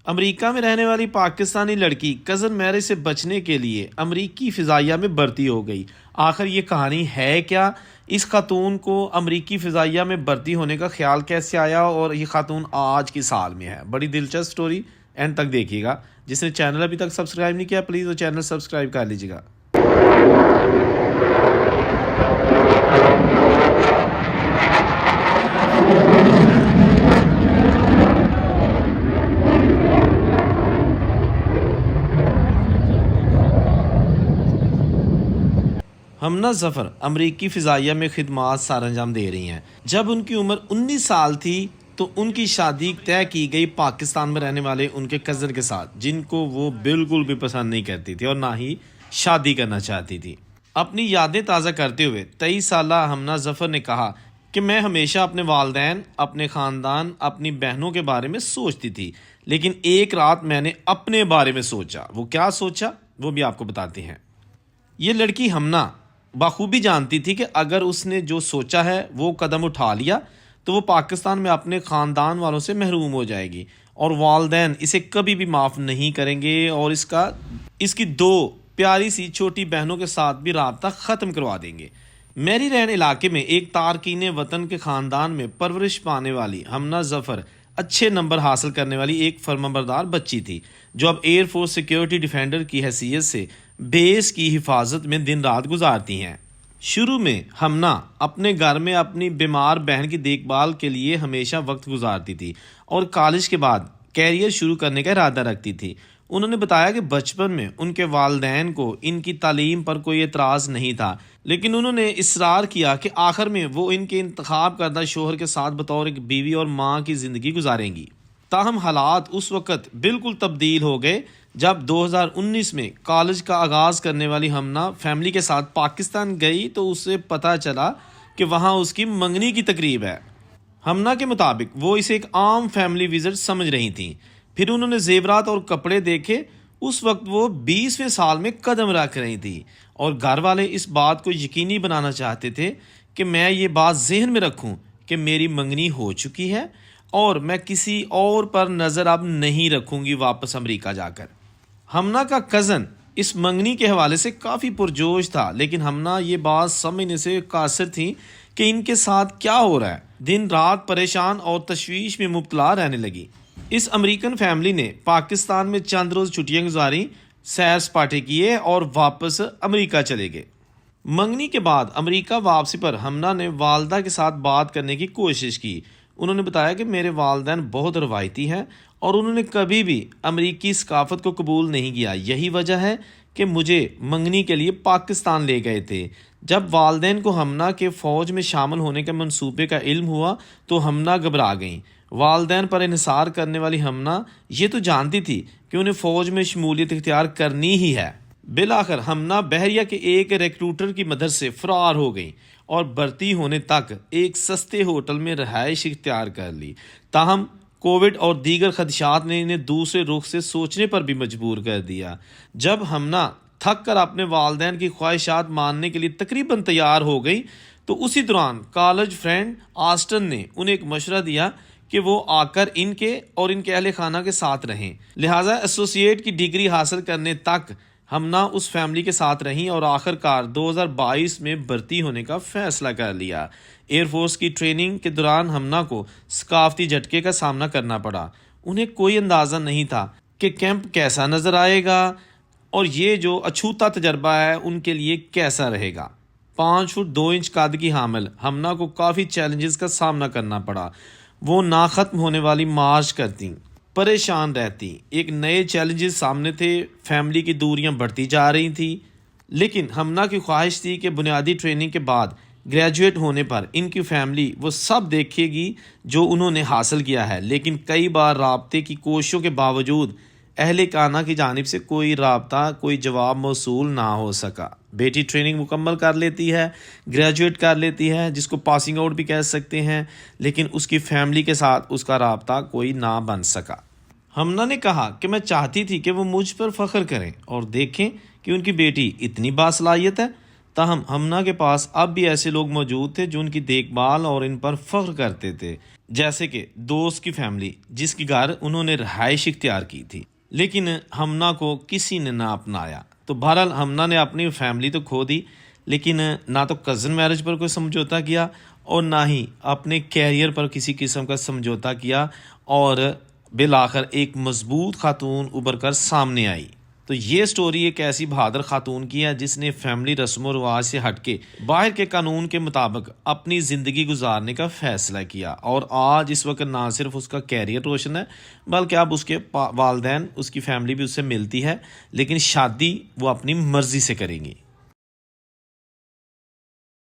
امریکہ میں رہنے والی پاکستانی لڑکی کزن میرج سے بچنے کے لیے امریکی فضائیہ میں بھرتی ہو گئی۔ آخر یہ کہانی ہے کیا؟ اس خاتون کو امریکی فضائیہ میں بھرتی ہونے کا خیال کیسے آیا اور یہ خاتون آج کی سال میں ہے؟ بڑی دلچسپ سٹوری، اینڈ تک دیکھیے گا۔ جس نے چینل ابھی تک سبسکرائب نہیں کیا پلیز وہ چینل سبسکرائب کر لیجیے گا۔ ہمنا ظفر امریکی فضائیہ میں خدمات سر انجام دے رہی ہیں۔ جب ان کی عمر 19 سال تھی تو ان کی شادی طے کی گئی پاکستان میں رہنے والے ان کے کزن کے ساتھ، جن کو وہ بالکل بھی پسند نہیں کرتی تھی اور نہ ہی شادی کرنا چاہتی تھی۔ اپنی یادیں تازہ کرتے ہوئے 23 سالہ ہمنا ظفر نے کہا کہ میں ہمیشہ اپنے والدین، اپنے خاندان، اپنی بہنوں کے بارے میں سوچتی تھی، لیکن ایک رات میں نے اپنے بارے میں سوچا۔ وہ کیا سوچا وہ بھی آپ کو بتاتے ہیں۔ یہ لڑکی ہمنا بخوبی جانتی تھی کہ اگر اس نے جو سوچا ہے وہ قدم اٹھا لیا تو وہ پاکستان میں اپنے خاندان والوں سے محروم ہو جائے گی اور والدین اسے کبھی بھی معاف نہیں کریں گے اور اس کی 2 پیاری سی چھوٹی بہنوں کے ساتھ بھی رابطہ ختم کروا دیں گے۔ میری رین علاقے میں ایک تارکین وطن کے خاندان میں پرورش پانے والی ہمنا ظفر اچھے نمبر حاصل کرنے والی ایک فرمانبردار بچی تھی جو اب ایئر فورس سیکیورٹی ڈیفینڈر کی حیثیت سے بیس کی حفاظت میں دن رات گزارتی ہیں۔ شروع میں ہمنا اپنے گھر میں اپنی بیمار بہن کی دیکھ بھال کے لیے ہمیشہ وقت گزارتی تھی اور کالج کے بعد کیریئر شروع کرنے کا ارادہ رکھتی تھی۔ انہوں نے بتایا کہ بچپن میں ان کے والدین کو ان کی تعلیم پر کوئی اعتراض نہیں تھا، لیکن انہوں نے اصرار کیا کہ آخر میں وہ ان کے انتخاب کردہ شوہر کے ساتھ بطور ایک بیوی اور ماں کی زندگی گزاریں گی۔ تاہم حالات اس وقت بالکل تبدیل ہو گئے جب 2019 میں کالج کا آغاز کرنے والی ہمنا فیملی کے ساتھ پاکستان گئی تو اسے پتہ چلا کہ وہاں اس کی منگنی کی تقریب ہے۔ ہمنا کے مطابق وہ اسے ایک عام فیملی وزٹ سمجھ رہی تھیں۔ پھر انہوں نے زیورات اور کپڑے دیکھے۔ اس وقت وہ 20ویں سال میں قدم رکھ رہی تھی اور گھر والے اس بات کو یقینی بنانا چاہتے تھے کہ میں یہ بات ذہن میں رکھوں کہ میری منگنی ہو چکی ہے اور میں کسی اور پر نظر اب نہیں رکھوں گی واپس امریکہ جا کر۔ ہمنا کا کزن اس منگنی کے حوالے سے کافی پرجوش تھا، لیکن ہمنا یہ بات سمجھنے سے قاصر تھی کہ ان کے ساتھ کیا ہو رہا ہے۔ دن رات پریشان اور تشویش میں مبتلا رہنے لگی۔ اس امریکن فیملی نے پاکستان میں چند روز چھٹیاں گزاری، سیر سپاٹے کیے اور واپس امریکہ چلے گئے۔ منگنی کے بعد امریکہ واپسی پر ہمنا نے والدہ کے ساتھ بات کرنے کی کوشش کی۔ انہوں نے بتایا کہ میرے والدین بہت روایتی ہیں اور انہوں نے کبھی بھی امریکی ثقافت کو قبول نہیں کیا، یہی وجہ ہے کہ مجھے منگنی کے لیے پاکستان لے گئے تھے۔ جب والدین کو ہمنا کے فوج میں شامل ہونے کے منصوبے کا علم ہوا تو ہمنا گھبرا گئیں۔ والدین پر انحصار کرنے والی ہمنا یہ تو جانتی تھی کہ انہیں فوج میں شمولیت اختیار کرنی ہی ہے۔ بالآخر ہمنا بحریہ کے ایک ریکروٹر کی مدد سے فرار ہو گئی اور بھرتی ہونے تک ایک سستے ہوٹل میں رہائش اختیار کر لی۔ تاہم کووڈ اور دیگر خدشات نے انہیں دوسرے رخ سے سوچنے پر بھی مجبور کر دیا۔ جب ہمنا تھک کر اپنے والدین کی خواہشات ماننے کے لیے تقریباً تیار ہو گئی تو اسی دوران کالج فرینڈ آسٹن نے انہیں ایک مشورہ دیا کہ وہ آ کر ان کے اور ان کے اہل خانہ کے ساتھ رہیں۔ لہٰذا ایسوسیٹ کی ڈگری حاصل کرنے تک ہمنا اس فیملی کے ساتھ رہیں اور آخر کار 2022 میں بھرتی ہونے کا فیصلہ کر لیا۔ ایئر فورس کی ٹریننگ کے دوران ہمنا کو ثقافتی جھٹکے کا سامنا کرنا پڑا۔ انہیں کوئی اندازہ نہیں تھا کہ کیمپ کیسا نظر آئے گا اور یہ جو اچھوتا تجربہ ہے ان کے لیے کیسا رہے گا۔ 5 فٹ 2 انچ قد کی حامل ہمنا کو کافی چیلنجز کا سامنا کرنا پڑا۔ وہ نہ ختم ہونے والی مارچ کرتی، پریشان رہتی، ایک نئے چیلنجز سامنے تھے، فیملی کی دوریاں بڑھتی جا رہی تھیں، لیکن ہمنا کی خواہش تھی کہ بنیادی ٹریننگ کے بعد گریجویٹ ہونے پر ان کی فیملی وہ سب دیکھے گی جو انہوں نے حاصل کیا ہے۔ لیکن کئی بار رابطے کی کوششوں کے باوجود اہل خانہ کی جانب سے کوئی رابطہ، کوئی جواب موصول نہ ہو سکا۔ بیٹی ٹریننگ مکمل کر لیتی ہے، گریجویٹ کر لیتی ہے، جس کو پاسنگ آؤٹ بھی کہہ سکتے ہیں، لیکن اس کی فیملی کے ساتھ اس کا رابطہ کوئی نہ بن سکا۔ ہمنا نے کہا کہ میں چاہتی تھی کہ وہ مجھ پر فخر کریں اور دیکھیں کہ ان کی بیٹی اتنی باصلاحیت ہے۔ تاہم ہمنا کے پاس اب بھی ایسے لوگ موجود تھے جو ان کی دیکھ بھال اور ان پر فخر کرتے تھے۔ جیسے کہ دوست کی فیملی جس کے گھر انہوں نے رہائش اختیار کی تھی، لیکن ہمنا کو کسی نے نہ اپنایا۔ تو بہرحال ہمنا نے اپنی فیملی تو کھو دی، لیکن نہ تو کزن میرج پر کوئی سمجھوتا کیا اور نہ ہی اپنے کیریئر پر کسی قسم کا سمجھوتا کیا، اور بالآخر ایک مضبوط خاتون ابھر کر سامنے آئی۔ تو یہ سٹوری ایک ایسی بہادر خاتون کی ہے جس نے فیملی رسم و رواج سے ہٹ کے باہر کے قانون کے مطابق اپنی زندگی گزارنے کا فیصلہ کیا، اور آج اس وقت نہ صرف اس کا کیریئر روشن ہے بلکہ اب اس کے والدین، اس کی فیملی بھی اس سے ملتی ہے، لیکن شادی وہ اپنی مرضی سے کریں گی۔